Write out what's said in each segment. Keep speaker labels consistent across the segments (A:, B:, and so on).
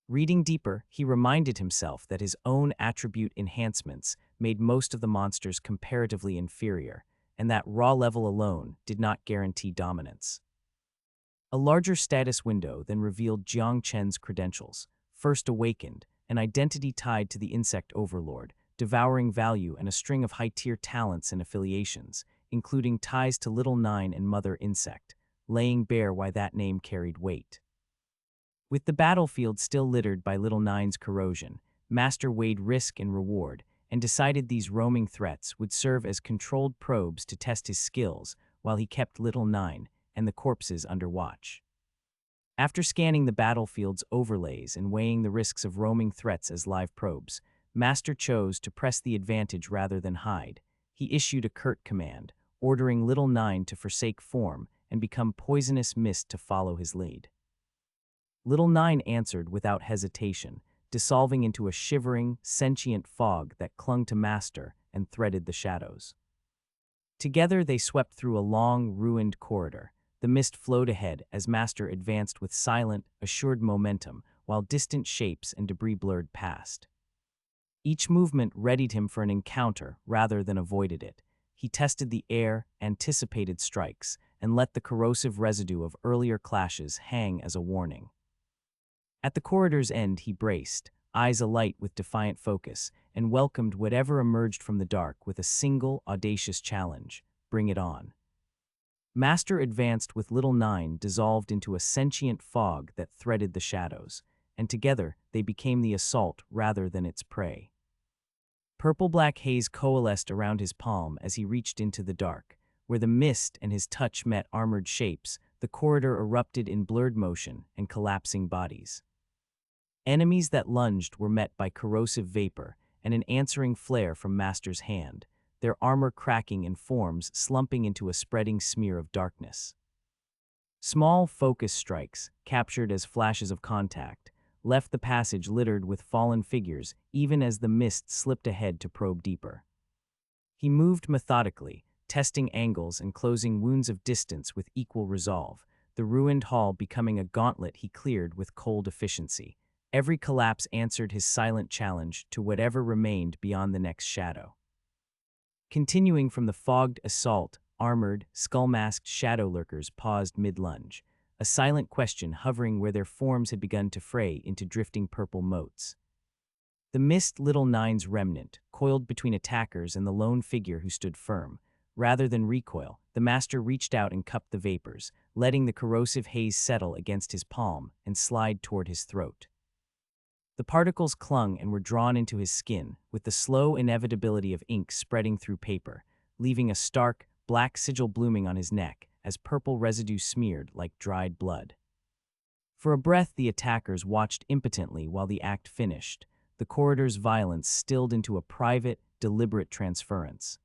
A: Reading deeper, he reminded himself that his own attribute enhancements made most of the monsters comparatively inferior, and that raw level alone did not guarantee dominance. A larger status window then revealed Jiang Chen's credentials, first awakened, an identity tied to the insect overlord, devouring value and a string of high-tier talents and affiliations, including ties to Little Nine and Mother Insect, laying bare why that name carried weight. With the battlefield still littered by Little Nine's corrosion, Master weighed risk and reward and decided these roaming threats would serve as controlled probes to test his skills while he kept Little Nine and the corpses under watch. After scanning the battlefield's overlays and weighing the risks of roaming threats as live probes, Master chose to press the advantage rather than hide. He issued a curt command, ordering Little Nine to forsake form and become poisonous mist to follow his lead. Little Nine answered without hesitation, dissolving into a shivering, sentient fog that clung to Master and threaded the shadows. Together they swept through a long, ruined corridor. The mist flowed ahead as Master advanced with silent, assured momentum, while distant shapes and debris blurred past. Each movement readied him for an encounter rather than avoided it. He tested the air, anticipated strikes, and let the corrosive residue of earlier clashes hang as a warning. At the corridor's end he braced, eyes alight with defiant focus, and welcomed whatever emerged from the dark with a single, audacious challenge: bring it on. Master advanced with Little Nine dissolved into a sentient fog that threaded the shadows, and together they became the assault rather than its prey. Purple-black haze coalesced around his palm as he reached into the dark. Where the mist and his touch met armored shapes, the corridor erupted in blurred motion and collapsing bodies. Enemies that lunged were met by corrosive vapor and an answering flare from Master's hand, their armor cracking and forms slumping into a spreading smear of darkness. Small focus strikes, captured as flashes of contact, left the passage littered with fallen figures even as the mist slipped ahead to probe deeper. He moved methodically, testing angles and closing wounds of distance with equal resolve, the ruined hall becoming a gauntlet he cleared with cold efficiency. Every collapse answered his silent challenge to whatever remained beyond the next shadow. Continuing from the fogged assault, armored, skull-masked shadow lurkers paused mid-lunge, a silent question hovering where their forms had begun to fray into drifting purple motes. The mist Little Nine's remnant, coiled between attackers and the lone figure who stood firm. Rather than recoil, the Master reached out and cupped the vapors, letting the corrosive haze settle against his palm and slide toward his throat. The particles clung and were drawn into his skin, with the slow inevitability of ink spreading through paper, leaving a stark, black sigil blooming on his neck as purple residue smeared like dried blood. For a breath the attackers watched impotently while the act finished, the corridor's violence stilled into a private, deliberate transference.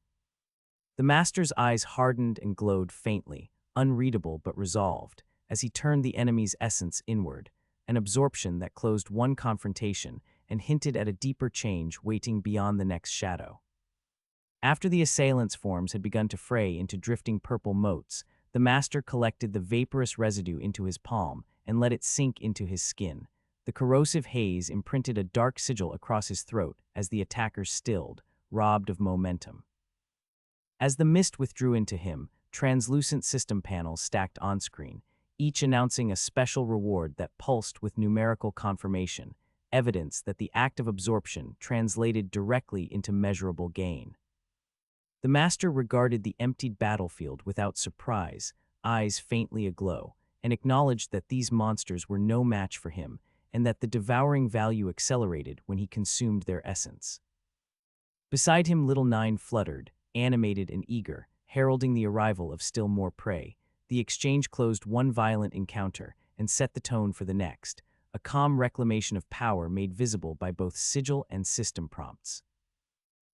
A: The Master's eyes hardened and glowed faintly, unreadable but resolved, as he turned the enemy's essence inward, an absorption that closed one confrontation and hinted at a deeper change waiting beyond the next shadow. After the assailants' forms had begun to fray into drifting purple motes, the Master collected the vaporous residue into his palm and let it sink into his skin. The corrosive haze imprinted a dark sigil across his throat as the attackers stilled, robbed of momentum. As the mist withdrew into him, translucent system panels stacked on-screen, each announcing a special reward that pulsed with numerical confirmation, evidence that the act of absorption translated directly into measurable gain. The Master regarded the emptied battlefield without surprise, eyes faintly aglow, and acknowledged that these monsters were no match for him and that the devouring value accelerated when he consumed their essence. Beside him Little Nine fluttered, animated and eager, heralding the arrival of still more prey. The exchange closed one violent encounter and set the tone for the next, a calm reclamation of power made visible by both sigil and system prompts.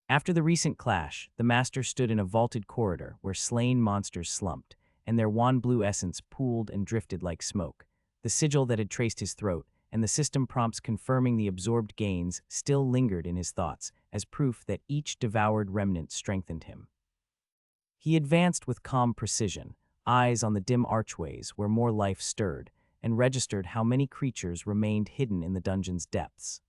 A: After the recent clash, the Master stood in a vaulted corridor where slain monsters slumped, and their wan blue essence pooled and drifted like smoke. The sigil that had traced his throat and the system prompts confirming the absorbed gains still lingered in his thoughts as proof that each devoured remnant strengthened him. He advanced with calm precision, eyes on the dim archways where more life stirred, and registered how many creatures remained hidden in the dungeon's depths.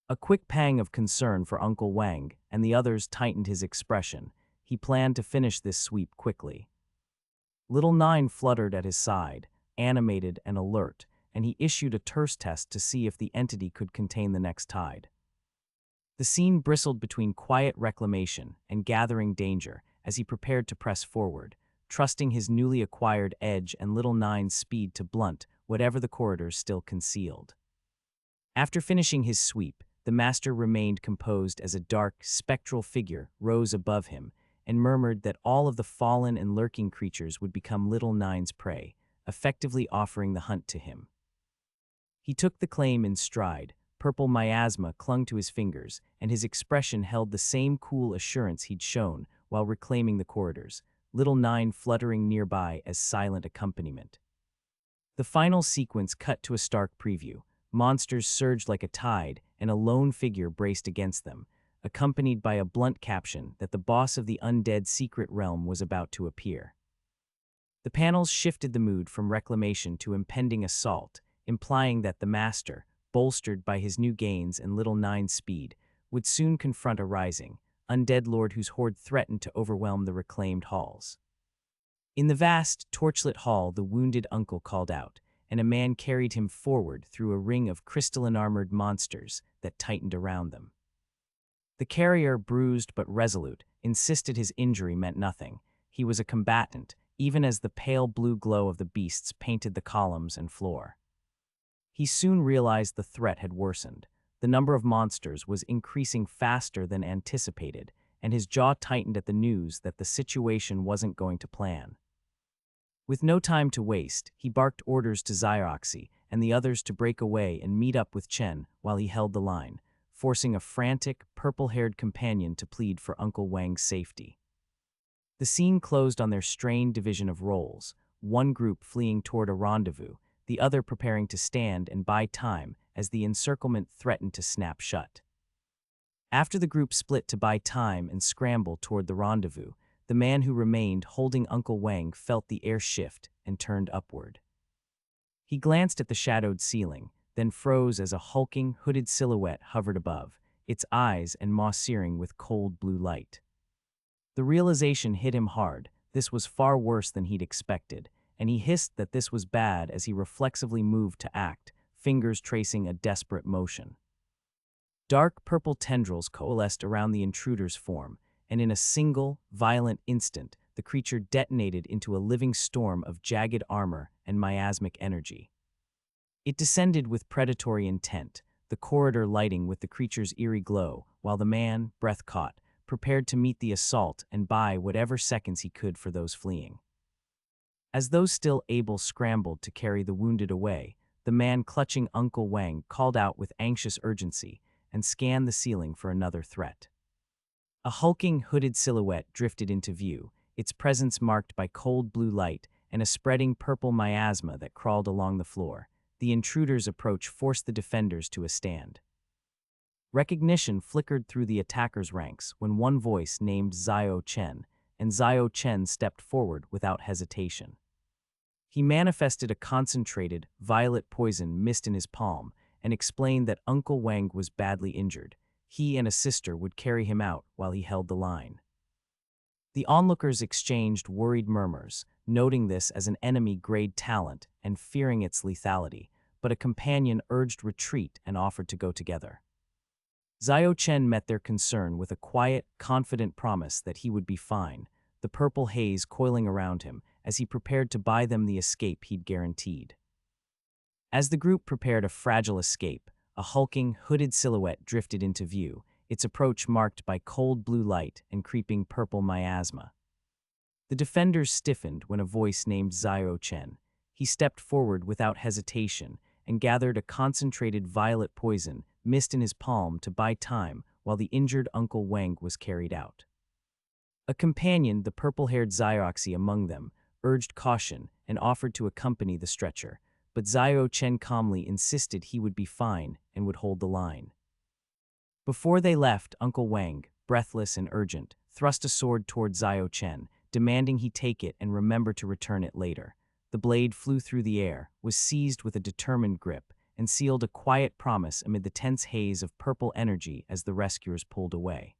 A: A quick pang of concern for Uncle Wang and the others tightened his expression. He planned to finish this sweep quickly. Little Nine fluttered at his side, animated and alert, and he issued a terse test to see if the entity could contain the next tide. The scene bristled between quiet reclamation and gathering danger as he prepared to press forward, trusting his newly acquired edge and Little Nine's speed to blunt whatever the corridors still concealed. After finishing his sweep, the master remained composed as a dark, spectral figure rose above him and murmured that all of the fallen and lurking creatures would become Little Nine's prey, effectively offering the hunt to him. He took the claim in stride. Purple miasma clung to his fingers, and his expression held the same cool assurance he'd shown while reclaiming the corridors, Little Nine fluttering nearby as silent accompaniment. The final sequence cut to a stark preview. Monsters surged like a tide, and a lone figure braced against them, accompanied by a blunt caption that the boss of the undead secret realm was about to appear. The panels shifted the mood from reclamation to impending assault, implying that the master, bolstered by his new gains and Little Nine's speed, would soon confront a rising, undead lord whose horde threatened to overwhelm the reclaimed halls. In the vast, torchlit hall, the wounded uncle called out, and a man carried him forward through a ring of crystalline-armored monsters that tightened around them. The carrier, bruised but resolute, insisted his injury meant nothing. He was a combatant, even as the pale blue glow of the beasts painted the columns and floor. He soon realized the threat had worsened. The number of monsters was increasing faster than anticipated, and his jaw tightened at the news that the situation wasn't going to plan. With no time to waste, he barked orders to Xioxi and the others to break away and meet up with Chen while he held the line, forcing a frantic, purple-haired companion to plead for Uncle Wang's safety. The scene closed on their strained division of roles, one group fleeing toward a rendezvous, the other preparing to stand and buy time as the encirclement threatened to snap shut. After the group split to buy time and scramble toward the rendezvous, the man who remained holding Uncle Wang felt the air shift and turned upward. He glanced at the shadowed ceiling, then froze as a hulking, hooded silhouette hovered above, its eyes and maw searing with cold blue light. The realization hit him hard. This was far worse than he'd expected, and he hissed that this was bad as he reflexively moved to act, fingers tracing a desperate motion. Dark purple tendrils coalesced around the intruder's form, and in a single, violent instant, the creature detonated into a living storm of jagged armor and miasmic energy. It descended with predatory intent, the corridor lighting with the creature's eerie glow, while the man, breath caught, prepared to meet the assault and buy whatever seconds he could for those fleeing. As those still able scrambled to carry the wounded away, the man clutching Uncle Wang called out with anxious urgency and scanned the ceiling for another threat. A hulking, hooded silhouette drifted into view, its presence marked by cold blue light and a spreading purple miasma that crawled along the floor. The intruder's approach forced the defenders to a stand. Recognition flickered through the attackers' ranks when one voice named Zhao Chen, and Zhao Chen stepped forward without hesitation. He manifested a concentrated, violet poison mist in his palm and explained that Uncle Wang was badly injured. He and a sister would carry him out while he held the line. The onlookers exchanged worried murmurs, noting this as an enemy-grade talent and fearing its lethality, but a companion urged retreat and offered to go together. Zhao Chen met their concern with a quiet, confident promise that he would be fine, the purple haze coiling around him as he prepared to buy them the escape he'd guaranteed. As the group prepared a fragile escape, a hulking, hooded silhouette drifted into view, its approach marked by cold blue light and creeping purple miasma. The defenders stiffened when a voice named Zhao Chen. He stepped forward without hesitation and gathered a concentrated violet poison mist in his palm to buy time while the injured Uncle Wang was carried out. A companion, the purple-haired Xioxi among them, urged caution and offered to accompany the stretcher, but Zhao Chen calmly insisted he would be fine and would hold the line. Before they left, Uncle Wang, breathless and urgent, thrust a sword toward Zhao Chen, demanding he take it and remember to return it later. The blade flew through the air, was seized with a determined grip, and sealed a quiet promise amid the tense haze of purple energy as the rescuers pulled away.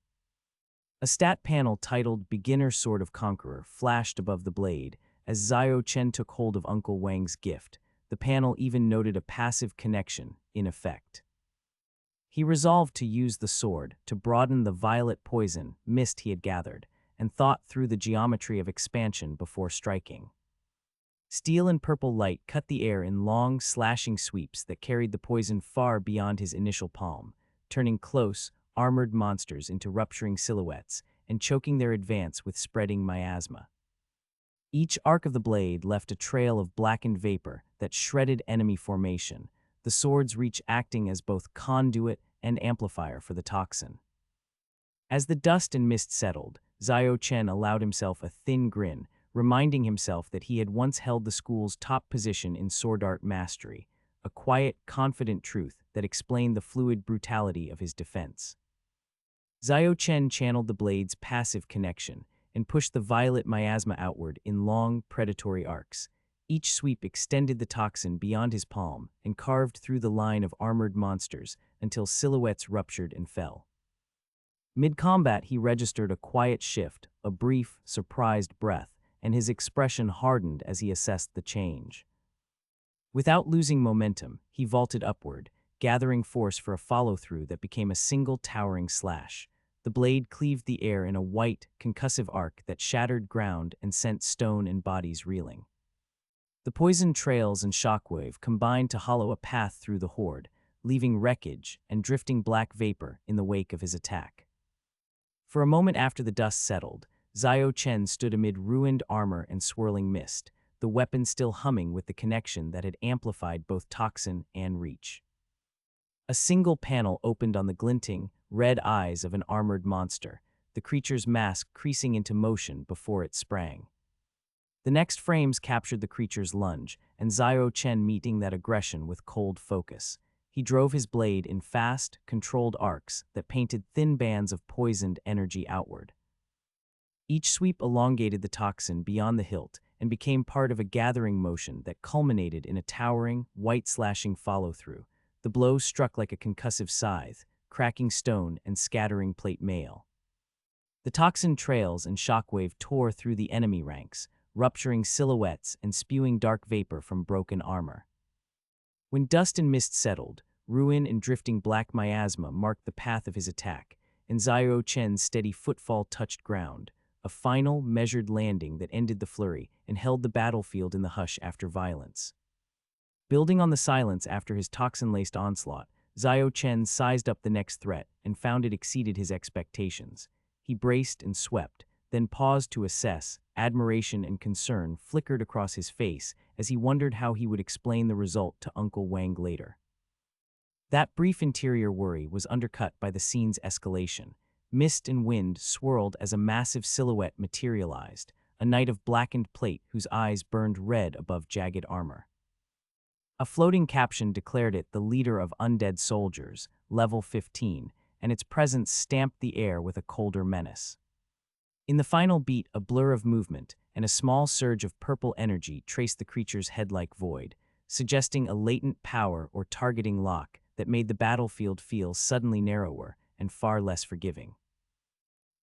A: A stat panel titled Beginner Sword of Conqueror flashed above the blade as Xiao Chen took hold of Uncle Wang's gift. The panel even noted a passive connection, in effect. He resolved to use the sword to broaden the violet poison mist he had gathered, and thought through the geometry of expansion before striking. Steel and purple light cut the air in long, slashing sweeps that carried the poison far beyond his initial palm, turning close, armored monsters into rupturing silhouettes and choking their advance with spreading miasma. Each arc of the blade left a trail of blackened vapor that shredded enemy formation, the sword's reach acting as both conduit and amplifier for the toxin. As the dust and mist settled, Xiao Chen allowed himself a thin grin, reminding himself that he had once held the school's top position in sword art mastery, a quiet, confident truth that explained the fluid brutality of his defense. Xiao Chen channeled the blade's passive connection and pushed the violet miasma outward in long, predatory arcs. Each sweep extended the toxin beyond his palm and carved through the line of armored monsters until silhouettes ruptured and fell. Mid-combat, he registered a quiet shift, a brief, surprised breath, and his expression hardened as he assessed the change. Without losing momentum, he vaulted upward, gathering force for a follow-through that became a single towering slash. The blade cleaved the air in a white, concussive arc that shattered ground and sent stone and bodies reeling. The poisoned trails and shockwave combined to hollow a path through the horde, leaving wreckage and drifting black vapor in the wake of his attack. For a moment after the dust settled, Xiao Chen stood amid ruined armor and swirling mist, the weapon still humming with the connection that had amplified both toxin and reach. A single panel opened on the glinting, red eyes of an armored monster, the creature's mask creasing into motion before it sprang. The next frames captured the creature's lunge, and Xiao Chen meeting that aggression with cold focus. He drove his blade in fast, controlled arcs that painted thin bands of poisoned energy outward. Each sweep elongated the toxin beyond the hilt and became part of a gathering motion that culminated in a towering, white-slashing follow-through. The blow struck like a concussive scythe, cracking stone and scattering plate mail. The toxin trails and shockwave tore through the enemy ranks, rupturing silhouettes and spewing dark vapor from broken armor. When dust and mist settled, ruin and drifting black miasma marked the path of his attack, and Xiao Chen's steady footfall touched ground, a final, measured landing that ended the flurry and held the battlefield in the hush after violence. Building on the silence after his toxin-laced onslaught, Xiao Chen sized up the next threat and found it exceeded his expectations. He braced and swept, then paused to assess. Admiration and concern flickered across his face as he wondered how he would explain the result to Uncle Wang later. That brief interior worry was undercut by the scene's escalation. Mist and wind swirled as a massive silhouette materialized, a knight of blackened plate whose eyes burned red above jagged armor. A floating caption declared it the leader of undead soldiers, level 15, and its presence stamped the air with a colder menace. In the final beat, a blur of movement and a small surge of purple energy traced the creature's head-like void, suggesting a latent power or targeting lock that made the battlefield feel suddenly narrower and far less forgiving.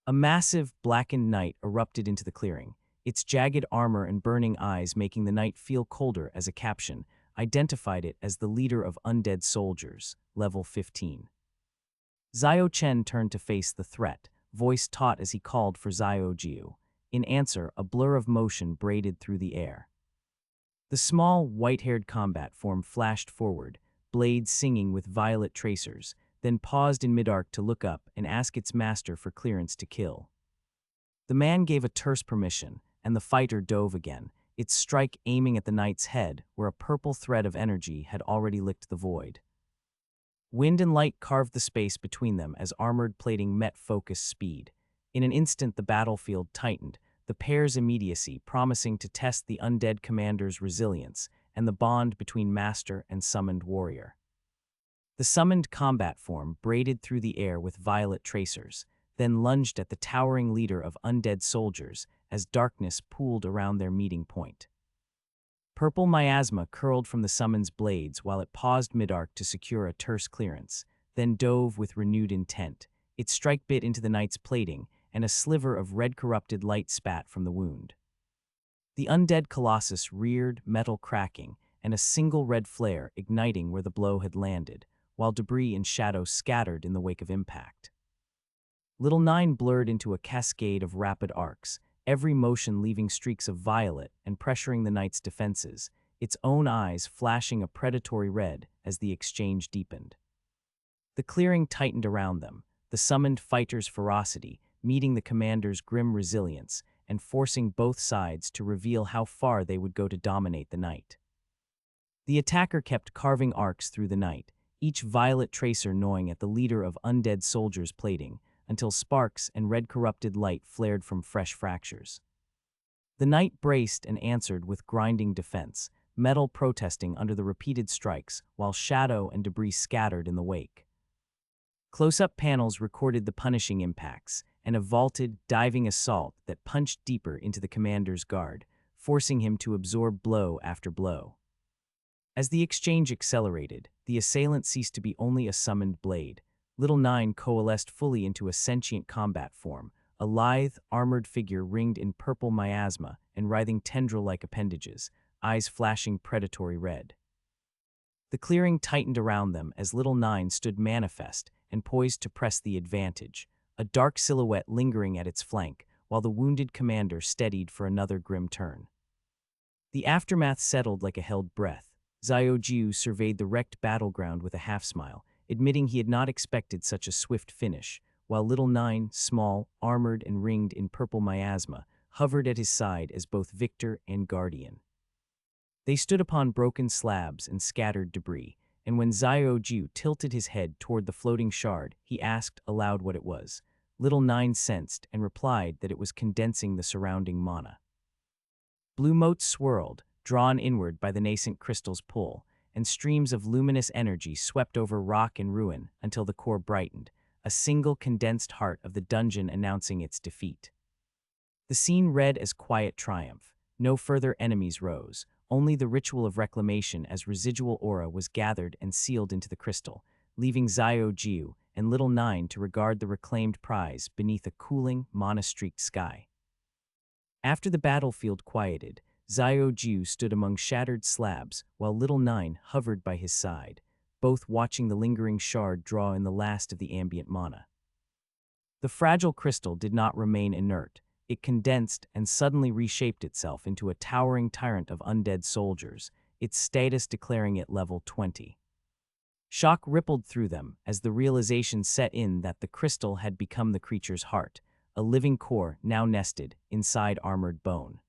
A: A massive, blackened knight erupted into the clearing, its jagged armor and burning eyes making the knight feel colder as a caption identified it as the leader of undead soldiers, level 15. Xiao Chen turned to face the threat, voice taut as he called for Xiao Jiu. In answer, a blur of motion braided through the air. The small, white-haired combat form flashed forward, blades singing with violet tracers, then paused in mid-arc to look up and ask its master for clearance to kill. The man gave a terse permission, and the fighter dove again, its strike aiming at the knight's head where a purple thread of energy had already licked the void. Wind and light carved the space between them as armored plating met focus speed. In an instant the battlefield tightened, the pair's immediacy promising to test the undead commander's resilience and the bond between master and summoned warrior. The summoned combat form braided through the air with violet tracers, then lunged at the towering leader of undead soldiers as darkness pooled around their meeting point. Purple miasma curled from the summon's blades while it paused mid-arc to secure a terse clearance, then dove with renewed intent. Its strike bit into the knight's plating, and a sliver of red corrupted light spat from the wound. The undead colossus reared, metal cracking, and a single red flare igniting where the blow had landed, while debris and shadow scattered in the wake of impact. Little Nine blurred into a cascade of rapid arcs, every motion leaving streaks of violet and pressuring the knight's defenses, its own eyes flashing a predatory red as the exchange deepened. The clearing tightened around them, the summoned fighter's ferocity meeting the commander's grim resilience and forcing both sides to reveal how far they would go to dominate the night. The attacker kept carving arcs through the night, each violet tracer gnawing at the leader of undead soldiers' plating, until sparks and red corrupted light flared from fresh fractures. The knight braced and answered with grinding defense, metal protesting under the repeated strikes while shadow and debris scattered in the wake. Close-up panels recorded the punishing impacts, and a vaulted, diving assault that punched deeper into the commander's guard, forcing him to absorb blow after blow. As the exchange accelerated, the assailant ceased to be only a summoned blade. Little Nine coalesced fully into a sentient combat form, a lithe, armored figure ringed in purple miasma and writhing tendril-like appendages, eyes flashing predatory red. The clearing tightened around them as Little Nine stood manifest and poised to press the advantage, a dark silhouette lingering at its flank, while the wounded commander steadied for another grim turn. The aftermath settled like a held breath. Xiaojiu surveyed the wrecked battleground with a half-smile, admitting he had not expected such a swift finish, while Little Nine, small, armored and ringed in purple miasma, hovered at his side as both victor and guardian. They stood upon broken slabs and scattered debris, and when Xiaojiu tilted his head toward the floating shard, he asked aloud what it was. Little Nine sensed and replied that it was condensing the surrounding mana. Blue motes swirled, drawn inward by the nascent crystal's pull, and streams of luminous energy swept over rock and ruin until the core brightened, a single condensed heart of the dungeon announcing its defeat. The scene read as quiet triumph. No further enemies rose, only the ritual of reclamation as residual aura was gathered and sealed into the crystal, leaving Xiaojiu and Little Nine to regard the reclaimed prize beneath a cooling, mana-streaked sky. After the battlefield quieted, Xiaojiu stood among shattered slabs while Little Nine hovered by his side, both watching the lingering shard draw in the last of the ambient mana. The fragile crystal did not remain inert. It condensed and suddenly reshaped itself into a towering tyrant of undead soldiers, its status declaring it level 20. Shock rippled through them as the realization set in that the crystal had become the creature's heart, a living core now nested inside armored bone.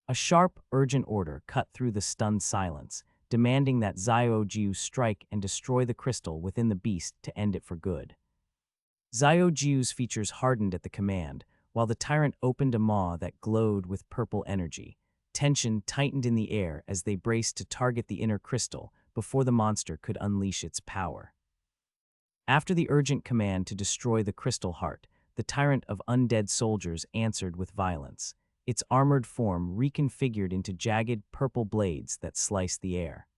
A: A sharp, urgent order cut through the stunned silence, demanding that Xiaojiu strike and destroy the crystal within the beast to end it for good. Xiaojiu's features hardened at the command, while the tyrant opened a maw that glowed with purple energy. Tension tightened in the air as they braced to target the inner crystal before the monster could unleash its power. After the urgent command to destroy the crystal heart, the tyrant of undead soldiers answered with violence, its armored form reconfigured into jagged purple blades that sliced the air.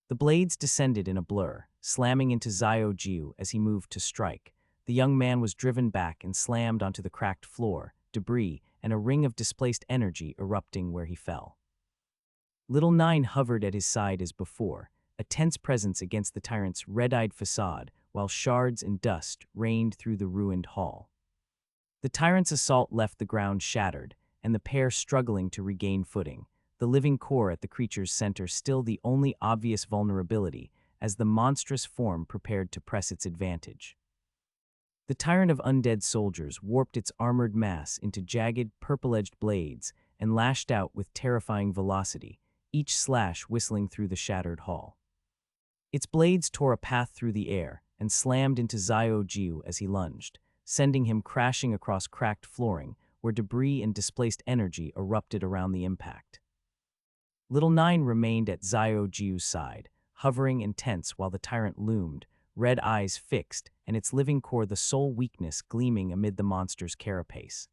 A: The blades descended in a blur, slamming into Xiaojiu as he moved to strike. The young man was driven back and slammed onto the cracked floor, debris, and a ring of displaced energy erupting where he fell. Little Nine hovered at his side as before, a tense presence against the tyrant's red-eyed facade, while shards and dust rained through the ruined hall. The tyrant's assault left the ground shattered, and the pair struggling to regain footing, the living core at the creature's center still the only obvious vulnerability as the monstrous form prepared to press its advantage. The tyrant of undead soldiers warped its armored mass into jagged, purple-edged blades and lashed out with terrifying velocity, each slash whistling through the shattered hall. Its blades tore a path through the air and slammed into Xiaojiu as he lunged, sending him crashing across cracked flooring where debris and displaced energy erupted around the impact. Little Nine remained at Xiaojiu's side, hovering and tense while the tyrant loomed, red eyes fixed, and its living core the sole weakness gleaming amid the monster's carapace.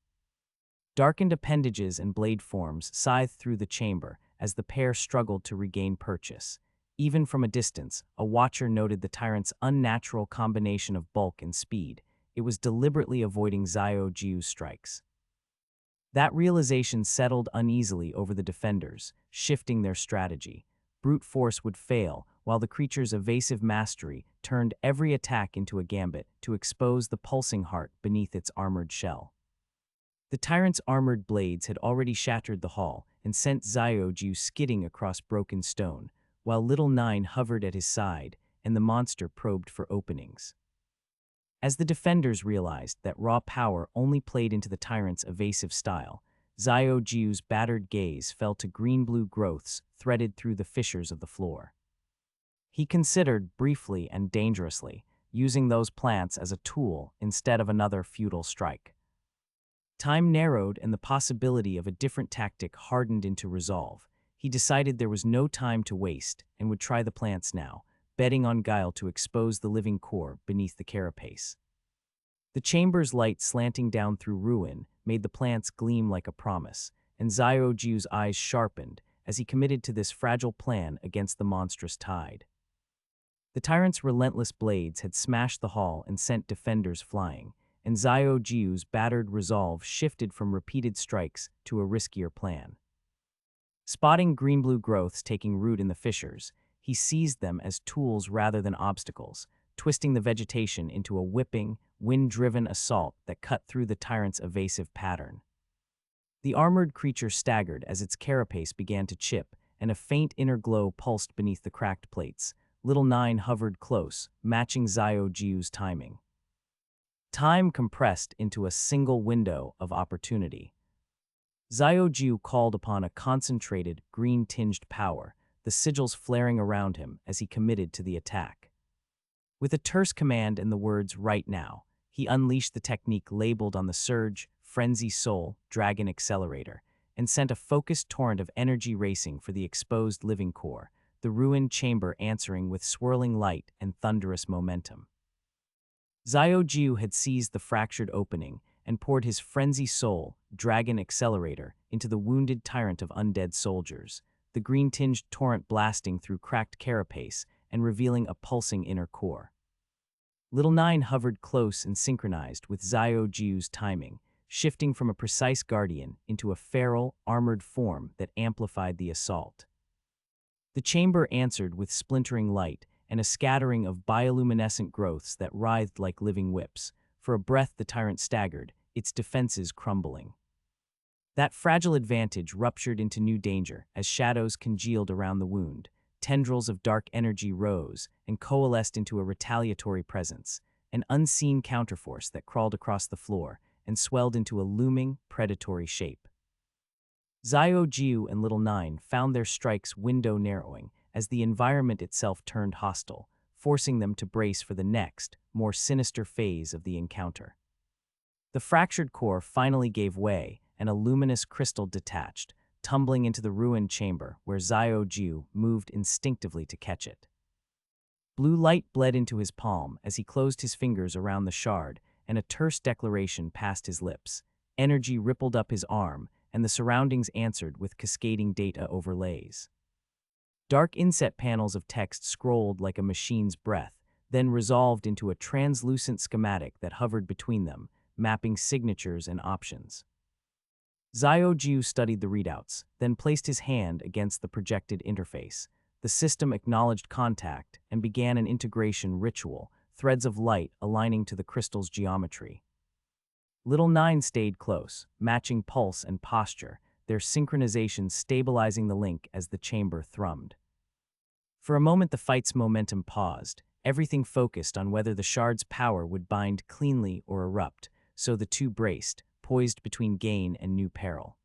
A: Darkened appendages and blade forms scythed through the chamber as the pair struggled to regain purchase. Even from a distance, a watcher noted the tyrant's unnatural combination of bulk and speed. It was deliberately avoiding Xiao Jiu's strikes. That realization settled uneasily over the defenders, shifting their strategy. Brute force would fail, while the creature's evasive mastery turned every attack into a gambit to expose the pulsing heart beneath its armored shell. The tyrant's armored blades had already shattered the hull and sent Xiaoju skidding across broken stone, while Little Nine hovered at his side and the monster probed for openings. As the defenders realized that raw power only played into the tyrant's evasive style, Xiaoju's battered gaze fell to green-blue growths threaded through the fissures of the floor. He considered briefly and dangerously, using those plants as a tool instead of another futile strike. Time narrowed and the possibility of a different tactic hardened into resolve. He decided there was no time to waste and would try the plants now, betting on guile to expose the living core beneath the carapace. The chamber's light slanting down through ruin made the plants gleam like a promise, and Xiaoju's eyes sharpened as he committed to this fragile plan against the monstrous tide. The tyrant's relentless blades had smashed the hull and sent defenders flying, and Xiaoju's battered resolve shifted from repeated strikes to a riskier plan. Spotting green-blue growths taking root in the fissures, he seized them as tools rather than obstacles, twisting the vegetation into a whipping, wind-driven assault that cut through the tyrant's evasive pattern. The armored creature staggered as its carapace began to chip, and a faint inner glow pulsed beneath the cracked plates. Little Nine hovered close, matching Xiaoju's timing. Time compressed into a single window of opportunity. Xiaoju called upon a concentrated, green-tinged power, the sigils flaring around him as he committed to the attack. With a terse command and the words "right now," he unleashed the technique labeled on the surge, Frenzy Soul, Dragon Accelerator, and sent a focused torrent of energy racing for the exposed living core, the ruined chamber answering with swirling light and thunderous momentum. Xiaoju had seized the fractured opening and poured his Frenzy Soul, Dragon Accelerator, into the wounded tyrant of undead soldiers, the green-tinged torrent blasting through cracked carapace and revealing a pulsing inner core. Little Nine hovered close and synchronized with Xiaoju's timing, shifting from a precise guardian into a feral, armored form that amplified the assault. The chamber answered with splintering light and a scattering of bioluminescent growths that writhed like living whips. For a breath the tyrant staggered, its defenses crumbling. That fragile advantage ruptured into new danger as shadows congealed around the wound. Tendrils of dark energy rose and coalesced into a retaliatory presence, an unseen counterforce that crawled across the floor and swelled into a looming, predatory shape. Xiaoju and Little Nine found their strikes window narrowing as the environment itself turned hostile, forcing them to brace for the next, more sinister phase of the encounter. The fractured core finally gave way, and a luminous crystal detached, tumbling into the ruined chamber where Xiaoju moved instinctively to catch it. Blue light bled into his palm as he closed his fingers around the shard, and a terse declaration passed his lips. Energy rippled up his arm, and the surroundings answered with cascading data overlays. Dark inset panels of text scrolled like a machine's breath, then resolved into a translucent schematic that hovered between them, mapping signatures and options. Xiaoju studied the readouts, then placed his hand against the projected interface. The system acknowledged contact and began an integration ritual, threads of light aligning to the crystal's geometry. Little Nine stayed close, matching pulse and posture, their synchronization stabilizing the link as the chamber thrummed. For a moment the fight's momentum paused, everything focused on whether the shard's power would bind cleanly or erupt, so the two braced, poised between gain and new peril.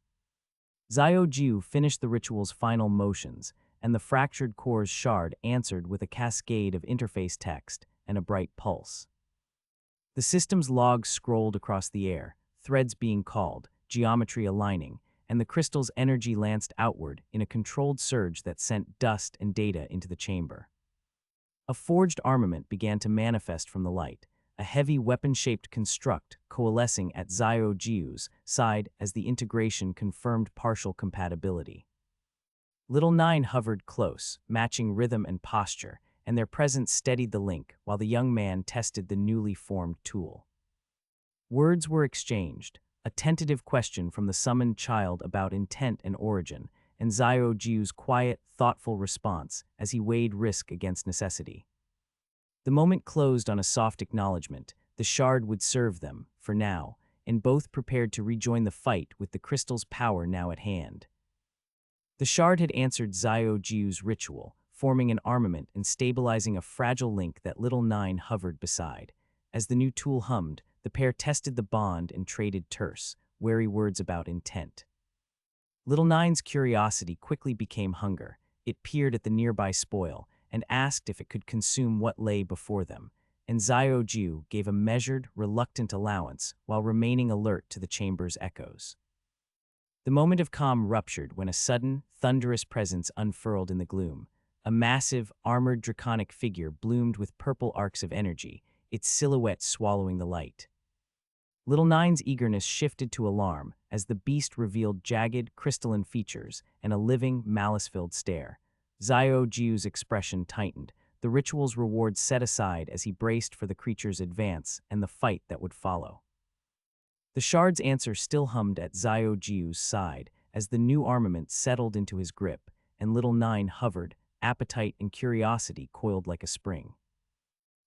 A: Xiaoju finished the ritual's final motions, and the fractured core's shard answered with a cascade of interface text and a bright pulse. The system's logs scrolled across the air, threads being called, geometry aligning, and the crystal's energy lanced outward in a controlled surge that sent dust and data into the chamber. A forged armament began to manifest from the light, a heavy weapon-shaped construct coalescing at Xiaoju's side as the integration confirmed partial compatibility. Little Nine hovered close, matching rhythm and posture, and their presence steadied the link while the young man tested the newly formed tool. Words were exchanged, a tentative question from the summoned child about intent and origin, and Xiao Jiu's quiet, thoughtful response as he weighed risk against necessity. The moment closed on a soft acknowledgement. The shard would serve them, for now, and both prepared to rejoin the fight with the crystal's power now at hand. The shard had answered Xiao Jiu's ritual, forming an armament and stabilizing a fragile link that Little Nine hovered beside. As the new tool hummed, the pair tested the bond and traded terse, wary words about intent. Little Nine's curiosity quickly became hunger. It peered at the nearby spoil and asked if it could consume what lay before them, and Xiao Jiu gave a measured, reluctant allowance while remaining alert to the chamber's echoes. The moment of calm ruptured when a sudden, thunderous presence unfurled in the gloom. A massive, armored draconic figure bloomed with purple arcs of energy, its silhouette swallowing the light. Little Nine's eagerness shifted to alarm as the beast revealed jagged, crystalline features and a living, malice-filled stare. Xiao Jiu's expression tightened, the ritual's reward set aside as he braced for the creature's advance and the fight that would follow. The shard's answer still hummed at Xiao Jiu's side as the new armament settled into his grip, and Little Nine hovered, appetite and curiosity coiled like a spring.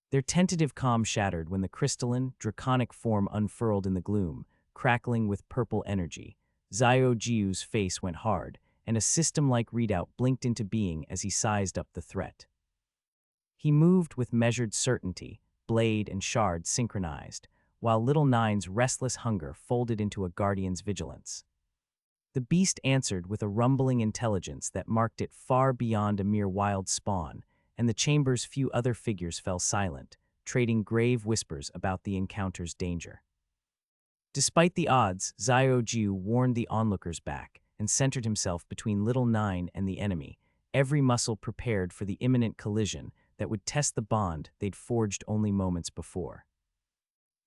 A: Their tentative calm shattered when the crystalline, draconic form unfurled in the gloom, crackling with purple energy. Xiao Jiu's face went hard, and a system-like readout blinked into being as he sized up the threat. He moved with measured certainty, blade and shard synchronized, while Little Nine's restless hunger folded into a guardian's vigilance. The beast answered with a rumbling intelligence that marked it far beyond a mere wild spawn, and the chamber's few other figures fell silent, trading grave whispers about the encounter's danger. Despite the odds, Xiao Jiu warned the onlookers back and centered himself between Little Nine and the enemy, every muscle prepared for the imminent collision that would test the bond they'd forged only moments before.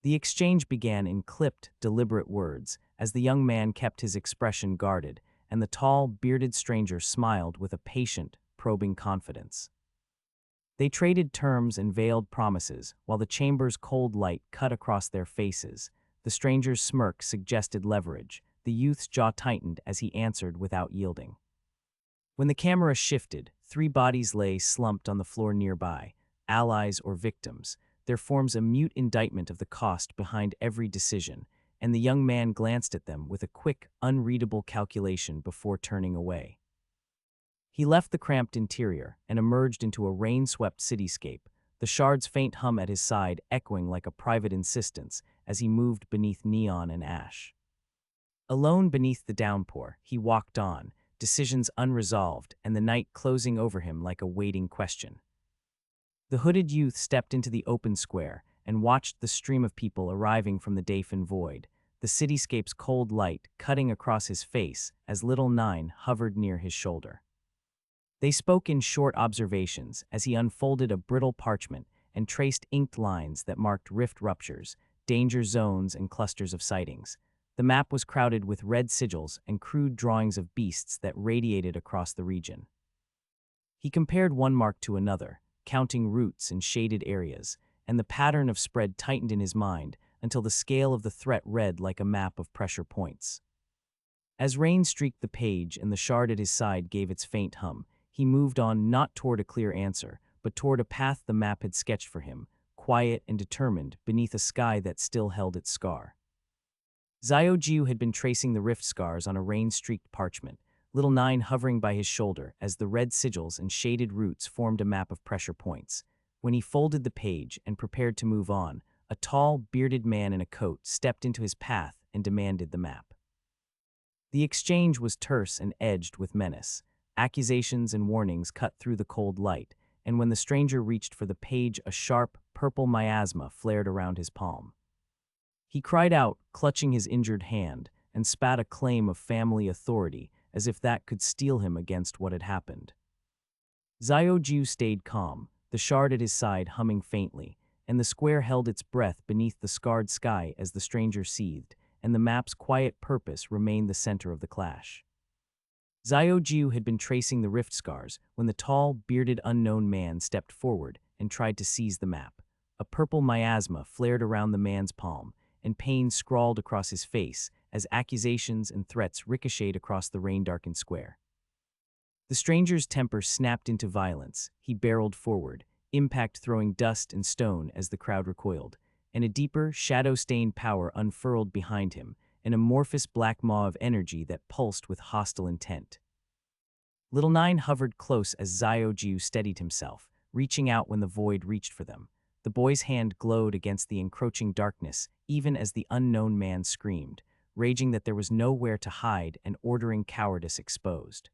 A: The exchange began in clipped, deliberate words as the young man kept his expression guarded, and the tall, bearded stranger smiled with a patient, probing confidence. They traded terms and veiled promises while the chamber's cold light cut across their faces. The stranger's smirk suggested leverage. The youth's jaw tightened as he answered without yielding. When the camera shifted, 3 bodies lay slumped on the floor nearby, allies or victims, their forms a mute indictment of the cost behind every decision, and the young man glanced at them with a quick, unreadable calculation before turning away. He left the cramped interior and emerged into a rain-swept cityscape, the shard's faint hum at his side echoing like a private insistence as he moved beneath neon and ash. Alone beneath the downpour, he walked on, decisions unresolved and the night closing over him like a waiting question. The hooded youth stepped into the open square and watched the stream of people arriving from the Dafan void, the cityscape's cold light cutting across his face as Little Nine hovered near his shoulder. They spoke in short observations as he unfolded a brittle parchment and traced inked lines that marked rift ruptures, danger zones, and clusters of sightings. The map was crowded with red sigils and crude drawings of beasts that radiated across the region. He compared one mark to another, counting routes and shaded areas, and the pattern of spread tightened in his mind until the scale of the threat read like a map of pressure points. As rain streaked the page and the shard at his side gave its faint hum, he moved on not toward a clear answer, but toward a path the map had sketched for him, quiet and determined beneath a sky that still held its scar. Xiao Jiu had been tracing the rift scars on a rain-streaked parchment, Little Nine hovering by his shoulder as the red sigils and shaded routes formed a map of pressure points. When he folded the page and prepared to move on, a tall, bearded man in a coat stepped into his path and demanded the map. The exchange was terse and edged with menace. Accusations and warnings cut through the cold light, and when the stranger reached for the page, a sharp, purple miasma flared around his palm. He cried out, clutching his injured hand, and spat a claim of family authority, as if that could steel him against what had happened. Xiao Jiu stayed calm, the shard at his side humming faintly, and the square held its breath beneath the scarred sky as the stranger seethed, and the map's quiet purpose remained the center of the clash. Ziojiu had been tracing the rift scars when the tall, bearded unknown man stepped forward and tried to seize the map. A purple miasma flared around the man's palm, and pain scrawled across his face as accusations and threats ricocheted across the rain-darkened square. The stranger's temper snapped into violence. He barreled forward, impact throwing dust and stone as the crowd recoiled, and a deeper, shadow-stained power unfurled behind him, an amorphous black maw of energy that pulsed with hostile intent. Little Nine hovered close as Ziojiu steadied himself, reaching out when the void reached for them. The boy's hand glowed against the encroaching darkness, even as the unknown man screamed, raging that there was nowhere to hide and ordering cowardice exposed.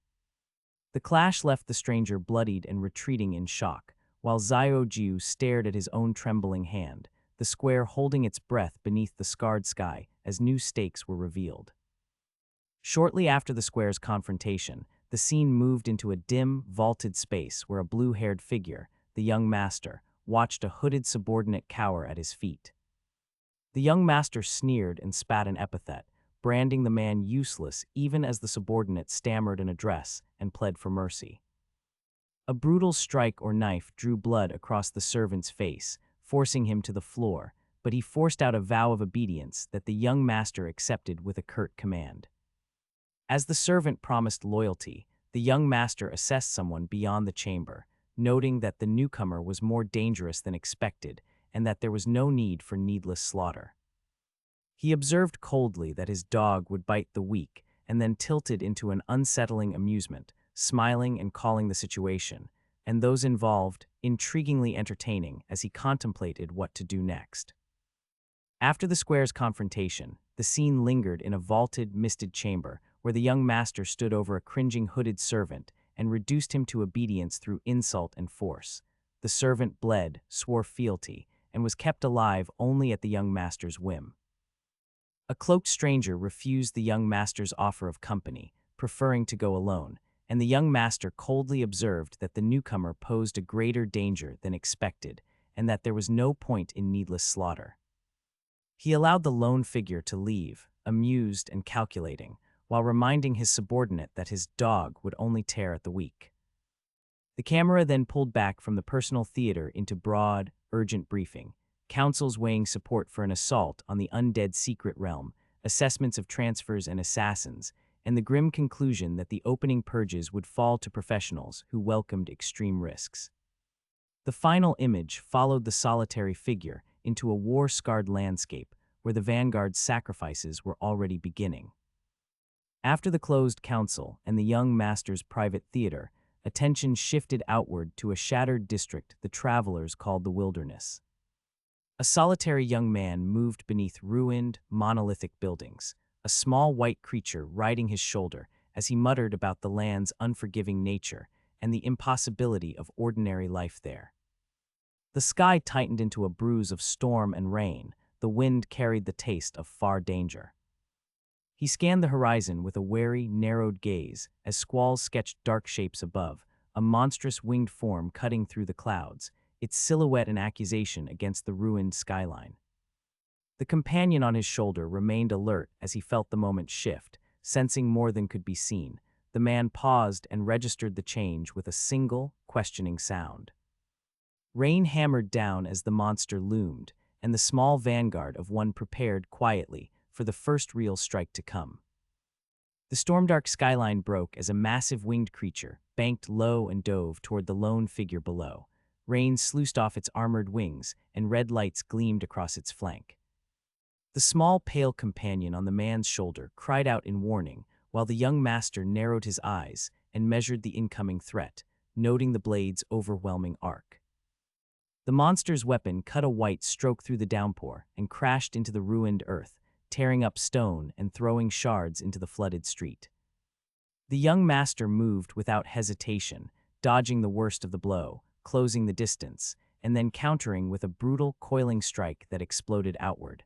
A: The clash left the stranger bloodied and retreating in shock, while Ziojiu stared at his own trembling hand, the square holding its breath beneath the scarred sky as new stakes were revealed. Shortly after the square's confrontation, the scene moved into a dim, vaulted space where a blue-haired figure, the young master, watched a hooded subordinate cower at his feet. The young master sneered and spat an epithet, branding the man useless even as the subordinate stammered an address and pled for mercy. A brutal strike or knife drew blood across the servant's face, forcing him to the floor, but he forced out a vow of obedience that the young master accepted with a curt command. As the servant promised loyalty, the young master assessed someone beyond the chamber, noting that the newcomer was more dangerous than expected and that there was no need for needless slaughter. He observed coldly that his dog would bite the weak and then tilted into an unsettling amusement, smiling and calling the situation, and those involved intriguingly entertaining as he contemplated what to do next. After the square's confrontation, the scene lingered in a vaulted, misted chamber where the young master stood over a cringing hooded servant and reduced him to obedience through insult and force. The servant bled, swore fealty, and was kept alive only at the young master's whim. A cloaked stranger refused the young master's offer of company, preferring to go alone, and the young master coldly observed that the newcomer posed a greater danger than expected and that there was no point in needless slaughter. He allowed the lone figure to leave, amused and calculating, while reminding his subordinate that his dog would only tear at the weak. The camera then pulled back from the personal theater into broad, urgent briefing, councils weighing support for an assault on the undead secret realm, assessments of transfers and assassins, and the grim conclusion that the opening purges would fall to professionals who welcomed extreme risks. The final image followed the solitary figure into a war-scarred landscape where the vanguard's sacrifices were already beginning. After the closed council and the young master's private theater, attention shifted outward to a shattered district the travelers called the wilderness. A solitary young man moved beneath ruined, monolithic buildings, a small white creature riding his shoulder as he muttered about the land's unforgiving nature and the impossibility of ordinary life there. The sky tightened into a bruise of storm and rain. The wind carried the taste of far danger. He scanned the horizon with a wary, narrowed gaze as squalls sketched dark shapes above, a monstrous winged form cutting through the clouds, its silhouette an accusation against the ruined skyline. The companion on his shoulder remained alert as he felt the moment shift, sensing more than could be seen. The man paused and registered the change with a single, questioning sound. Rain hammered down as the monster loomed, and the small vanguard of one prepared quietly for the first real strike to come. The storm-dark skyline broke as a massive winged creature banked low and dove toward the lone figure below. Rain sluiced off its armored wings, and red lights gleamed across its flank. The small, pale companion on the man's shoulder cried out in warning, while the young master narrowed his eyes and measured the incoming threat, noting the blade's overwhelming arc. The monster's weapon cut a white stroke through the downpour and crashed into the ruined earth, tearing up stone and throwing shards into the flooded street. The young master moved without hesitation, dodging the worst of the blow, closing the distance, and then countering with a brutal, coiling strike that exploded outward.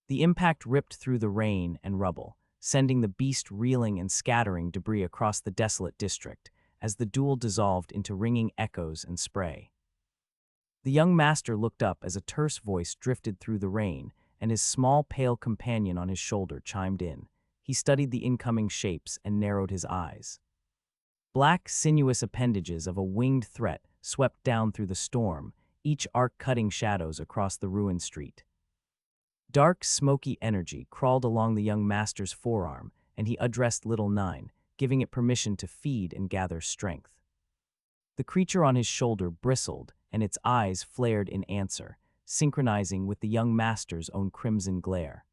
A: The impact ripped through the rain and rubble, sending the beast reeling and scattering debris across the desolate district as the duel dissolved into ringing echoes and spray. The young master looked up as a terse voice drifted through the rain, and his small, pale companion on his shoulder chimed in, he studied the incoming shapes and narrowed his eyes. Black, sinuous appendages of a winged threat swept down through the storm, each arc cutting shadows across the ruined street. Dark, smoky energy crawled along the young master's forearm, and he addressed Little Nine, giving it permission to feed and gather strength. The creature on his shoulder bristled, and its eyes flared in answer, synchronizing with the young master's own crimson glare.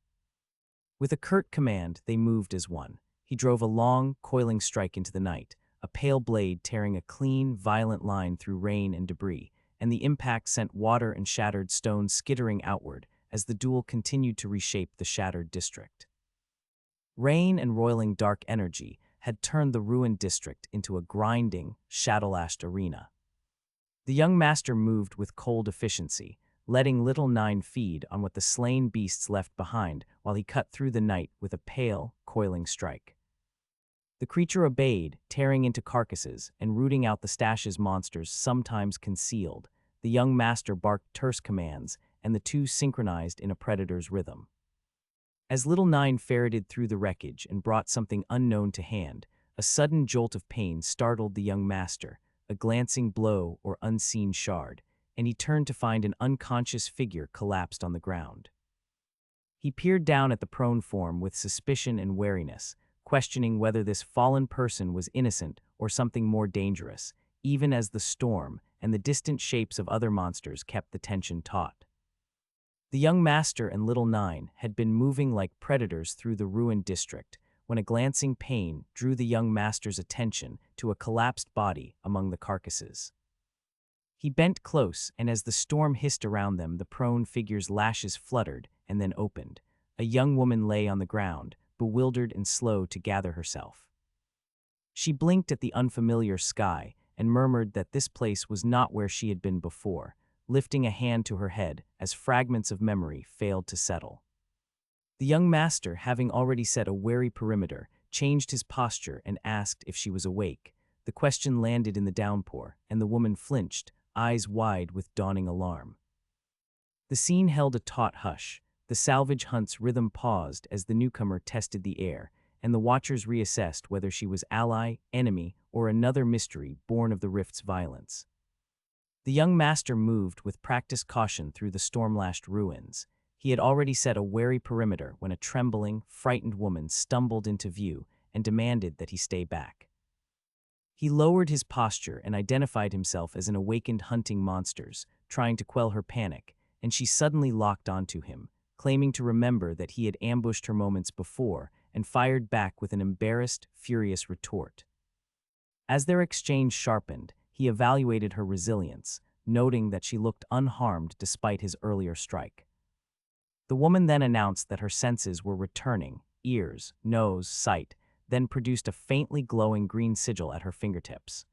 A: With a curt command, they moved as one. He drove a long, coiling strike into the night, a pale blade tearing a clean, violent line through rain and debris, and the impact sent water and shattered stones skittering outward as the duel continued to reshape the shattered district. Rain and roiling dark energy had turned the ruined district into a grinding, shadow-lashed arena. The young master moved with cold efficiency, letting Little Nine feed on what the slain beasts left behind while he cut through the night with a pale, coiling strike. The creature obeyed, tearing into carcasses and rooting out the stashes monsters sometimes concealed. The young master barked terse commands, and the two synchronized in a predator's rhythm. As Little Nine ferreted through the wreckage and brought something unknown to hand, a sudden jolt of pain startled the young master, a glancing blow or unseen shard, and he turned to find an unconscious figure collapsed on the ground. He peered down at the prone form with suspicion and wariness, questioning whether this fallen person was innocent or something more dangerous, even as the storm and the distant shapes of other monsters kept the tension taut. The young master and Little Nine had been moving like predators through the ruined district when a glancing pain drew the young master's attention to a collapsed body among the carcasses. He bent close, and as the storm hissed around them, the prone figure's lashes fluttered and then opened. A young woman lay on the ground, bewildered and slow to gather herself. She blinked at the unfamiliar sky and murmured that this place was not where she had been before, lifting a hand to her head as fragments of memory failed to settle. The young master, having already set a wary perimeter, changed his posture and asked if she was awake. The question landed in the downpour, and the woman flinched, eyes wide with dawning alarm. The scene held a taut hush. The salvage hunt's rhythm paused as the newcomer tested the air, and the watchers reassessed whether she was ally, enemy, or another mystery born of the rift's violence. The young master moved with practiced caution through the storm-lashed ruins. He had already set a wary perimeter when a trembling, frightened woman stumbled into view and demanded that he stay back. He lowered his posture and identified himself as an awakened hunting monsters, trying to quell her panic, and she suddenly locked onto him, claiming to remember that he had ambushed her moments before and fired back with an embarrassed, furious retort. As their exchange sharpened, he evaluated her resilience, noting that she looked unharmed despite his earlier strike. The woman then announced that her senses were returning, ears, nose, sight, then produced a faintly glowing green sigil at her fingertips.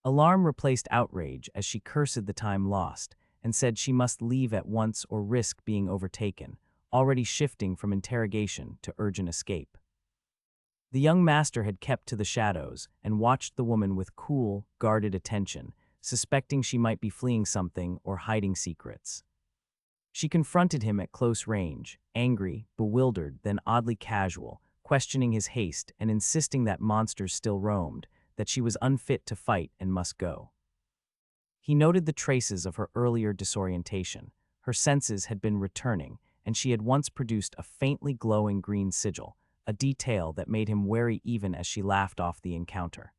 A: Alarm replaced outrage as she cursed the time lost and said she must leave at once or risk being overtaken, already shifting from interrogation to urgent escape. The young master had kept to the shadows and watched the woman with cool, guarded attention, suspecting she might be fleeing something or hiding secrets. She confronted him at close range, angry, bewildered, then oddly casual, questioning his haste and insisting that monsters still roamed, that she was unfit to fight and must go. He noted the traces of her earlier disorientation. Her senses had been returning, and she had once produced a faintly glowing green sigil, a detail that made him wary even as she laughed off the encounter.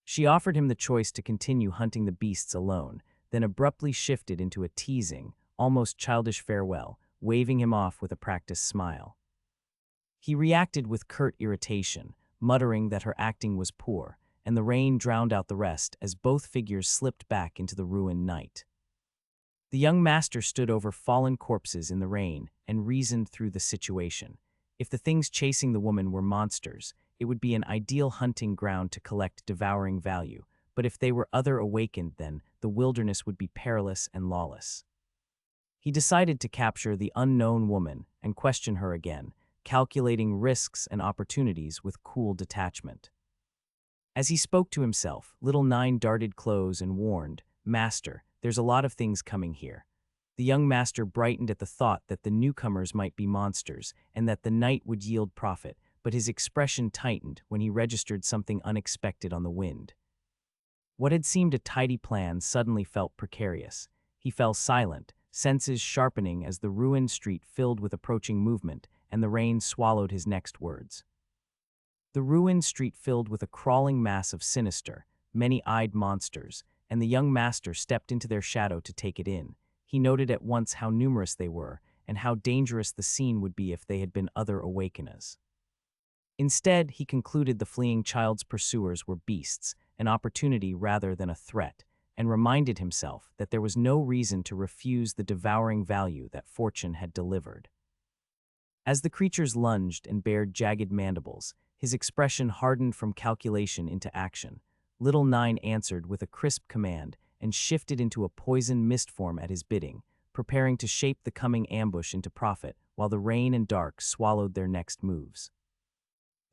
A: She offered him the choice to continue hunting the beasts alone, then abruptly shifted into a teasing, almost childish farewell, waving him off with a practiced smile. He reacted with curt irritation, muttering that her acting was poor, and the rain drowned out the rest as both figures slipped back into the ruined night. The young master stood over fallen corpses in the rain and reasoned through the situation. If the things chasing the woman were monsters, it would be an ideal hunting ground to collect devouring value, but if they were other awakened, then the wilderness would be perilous and lawless. He decided to capture the unknown woman and question her again, calculating risks and opportunities with cool detachment. As he spoke to himself, Little Nine darted close and warned, "Master, there's a lot of things coming here. The young master brightened at the thought that the newcomers might be monsters and that the night would yield profit, but his expression tightened when he registered something unexpected on the wind. What had seemed a tidy plan suddenly felt precarious. He fell silent, senses sharpening as the ruined street filled with approaching movement, and the rain swallowed his next words. The ruined street filled with a crawling mass of sinister, many-eyed monsters, and the young master stepped into their shadow to take it in. He noted at once how numerous they were, and how dangerous the scene would be if they had been other awakeners. Instead, he concluded the fleeing child's pursuers were beasts, an opportunity rather than a threat, and reminded himself that there was no reason to refuse the devouring value that fortune had delivered. As the creatures lunged and bared jagged mandibles, his expression hardened from calculation into action. Little Nine answered with a crisp command and shifted into a poisoned mist form at his bidding, preparing to shape the coming ambush into profit while the rain and dark swallowed their next moves.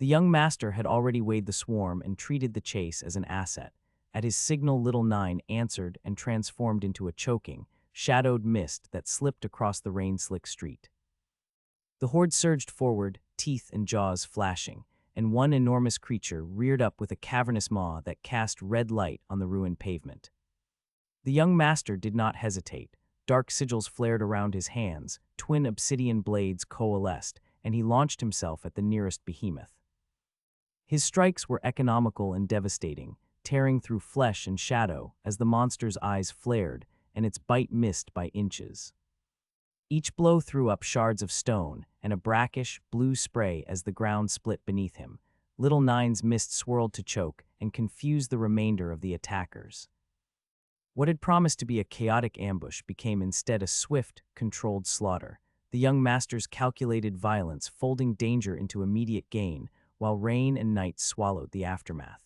A: The young master had already weighed the swarm and treated the chase as an asset. At his signal, Little Nine answered and transformed into a choking, shadowed mist that slipped across the rain-slick street. The horde surged forward, teeth and jaws flashing, and one enormous creature reared up with a cavernous maw that cast red light on the ruined pavement. The young master did not hesitate. Dark sigils flared around his hands, twin obsidian blades coalesced, and he launched himself at the nearest behemoth. His strikes were economical and devastating, tearing through flesh and shadow as the monster's eyes flared and its bite missed by inches. Each blow threw up shards of stone and a brackish, blue spray as the ground split beneath him. Little Nine's mist swirled to choke and confused the remainder of the attackers. What had promised to be a chaotic ambush became instead a swift, controlled slaughter, the young master's calculated violence folding danger into immediate gain, while rain and night swallowed the aftermath.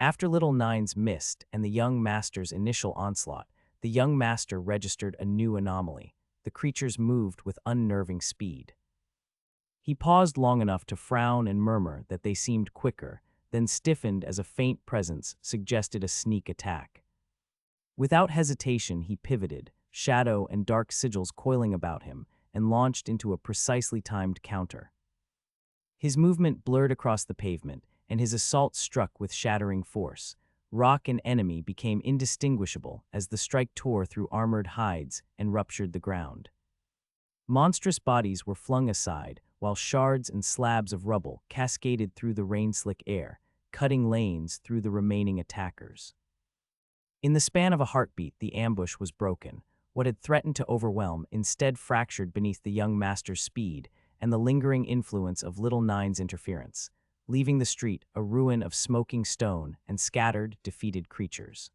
A: After Little Nine's mist and the young master's initial onslaught, the young master registered a new anomaly. The creatures moved with unnerving speed. He paused long enough to frown and murmur that they seemed quicker, then stiffened as a faint presence suggested a sneak attack. Without hesitation, he pivoted, shadow and dark sigils coiling about him, and launched into a precisely timed counter. His movement blurred across the pavement, and his assault struck with shattering force. Rock and enemy became indistinguishable as the strike tore through armored hides and ruptured the ground. Monstrous bodies were flung aside, while shards and slabs of rubble cascaded through the rain-slick air, cutting lanes through the remaining attackers. In the span of a heartbeat, the ambush was broken. What had threatened to overwhelm instead fractured beneath the young master's speed and the lingering influence of Little Nine's interference, leaving the street a ruin of smoking stone and scattered, defeated creatures.